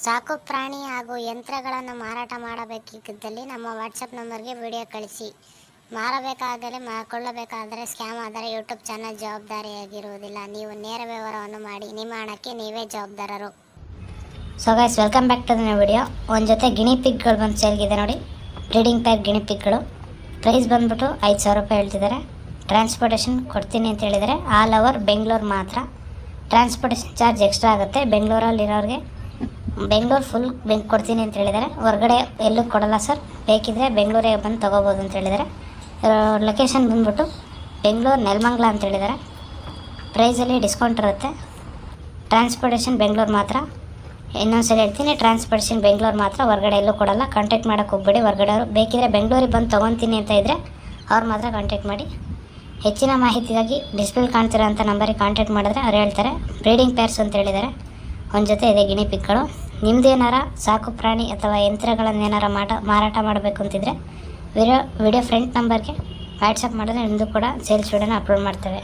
ಸಾಕು ಪ್ರಾಣಿ ಹಾಗೂ ಯಂತ್ರಗಳನ್ನು ಮಾರಾಟ ಮಾಡಬೇಕಿದ್ದಲ್ಲಿ ನಮ್ಮ ವಾಟ್ಸಪ್ ನಂಬರ್ಗೆ ವಿಡಿಯೋ ಕಳಿಸಿ. ಮಾರಬೇಕಾದರೆ ಕೊಳ್ಳಬೇಕಾದರೆ ಸ್ಕ್ಯಾಮ್ ಆದರೆ ಯೂಟ್ಯೂಬ್ ಚಾನಲ್ ಜವಾಬ್ದಾರಿಯಾಗಿರುವುದಿಲ್ಲ. ನೀವು ನೇರ ವ್ಯವಹಾರವನ್ನು ಮಾಡಿ ನಿಮ್ಮ ಹಣಕ್ಕೆ ನೀವೇ ಜವಾಬ್ದಾರರು. So guys, welcome back to the video. ಒಂದು ಜೊತೆ ಗಿಣಿ ಪಿಗ್ಗಳು ಬಂದು ಸೇಲ್ಗಿದೆ ನೋಡಿ. ಬ್ರೀಡಿಂಗ್ ಟೈಪ್ ಗಿಣಿ ಪಿಗ್ಗಳು. ಪ್ರೈಸ್ ಬಂದ್ಬಿಟ್ಟು 5,000 ರೂಪಾಯಿ ಹೇಳ್ತಿದ್ದಾರೆ. ಟ್ರಾನ್ಸ್ಪೋರ್ಟೇಷನ್ ಕೊಡ್ತೀನಿ ಅಂತ ಹೇಳಿದರೆ. ಆಲ್ ಓವರ್ ಬೆಂಗಳೂರು ಮಾತ್ರ. ಟ್ರಾನ್ಸ್ಪೋರ್ಟೇಷನ್ ಚಾರ್ಜ್ ಎಕ್ಸ್ಟ್ರಾ ಆಗುತ್ತೆ. ಬೆಂಗಳೂರಲ್ಲಿರೋರಿಗೆ ಬೆಂಗಳೂರು ಫುಲ್ ಕೊಡ್ತೀನಿ ಅಂತ ಹೇಳಿದ್ದಾರೆ. ಹೊರಗಡೆ ಎಲ್ಲೂ ಕೊಡಲ್ಲ ಸರ್. ಬೇಕಿದ್ದರೆ ಬೆಂಗಳೂರಿಗೆ ಬಂದು ತೊಗೋಬೋದು ಅಂತ ಹೇಳಿದ್ದಾರೆ. ಲೊಕೇಶನ್ ಬಂದ್ಬಿಟ್ಟು ಬೆಂಗಳೂರು ನೆಲಮಂಗಲ ಅಂತ ಹೇಳಿದ್ದಾರೆ. ಪ್ರೈಸಲ್ಲಿ ಡಿಸ್ಕೌಂಟ್ ಇರುತ್ತೆ. ಟ್ರಾನ್ಸ್ಪೋರ್ಟೇಷನ್ ಬೆಂಗಳೂರು ಮಾತ್ರ. ಇನ್ನೊಂದ್ಸಲ ಹೇಳ್ತೀನಿ, ಟ್ರಾನ್ಸ್ಪೋರ್ಟೇಷನ್ ಬೆಂಗಳೂರು ಮಾತ್ರ. ಹೊರಗಡೆ ಎಲ್ಲೂ ಕೊಡಲ್ಲ. ಕಾಂಟ್ಯಾಕ್ಟ್ ಮಾಡೋಕ್ಕೆ ಹೋಗ್ಬೇಡಿ. ಹೊರಗಡೆ ಅವರು ಬೇಕಿದ್ದರೆ ಬೆಂಗಳೂರಿಗೆ ಬಂದು ತೊಗೊತೀನಿ ಅಂತ ಇದ್ದರೆ ಅವ್ರು ಮಾತ್ರ ಕಾಂಟ್ಯಾಕ್ಟ್ ಮಾಡಿ. ಹೆಚ್ಚಿನ ಮಾಹಿತಿಗಾಗಿ ಡಿಸ್ಪ್ಲೇ ಕಾಣ್ತಿರೋ ಅಂಥ ನಂಬರಿಗೆ ಕಾಂಟ್ಯಾಕ್ಟ್ ಮಾಡಿದ್ರೆ ಅವ್ರು ಹೇಳ್ತಾರೆ. ಬ್ರೀಡಿಂಗ್ ಪೇರ್ಸ್ ಅಂತ ಹೇಳಿದ್ದಾರೆ. ಒಂದು ಜೊತೆ ಇದೆ ಗಿಣಿ ಪಿಗ್ಗಳು. ನಿಮ್ಮದೇನಾರ ಸಾಕು ಪ್ರಾಣಿ ಅಥವಾ ಯಂತ್ರಗಳನ್ನೇನಾರ ಮಾರಾಟ ಮಾಡಬೇಕು ಅಂತಿದ್ರೆ ವಿಡಿಯೋ ಫ್ರೆಂಡ್ ನಂಬರ್ಗೆ ವಾಟ್ಸಪ್ ಮಾಡಿದ್ರೆ ನಿಮ್ಮದು ಕೂಡ ಸೇಲ್ಸ್ ವಿಡಿಯೋನ ಅಪ್ಲೋಡ್ ಮಾಡ್ತೇವೆ.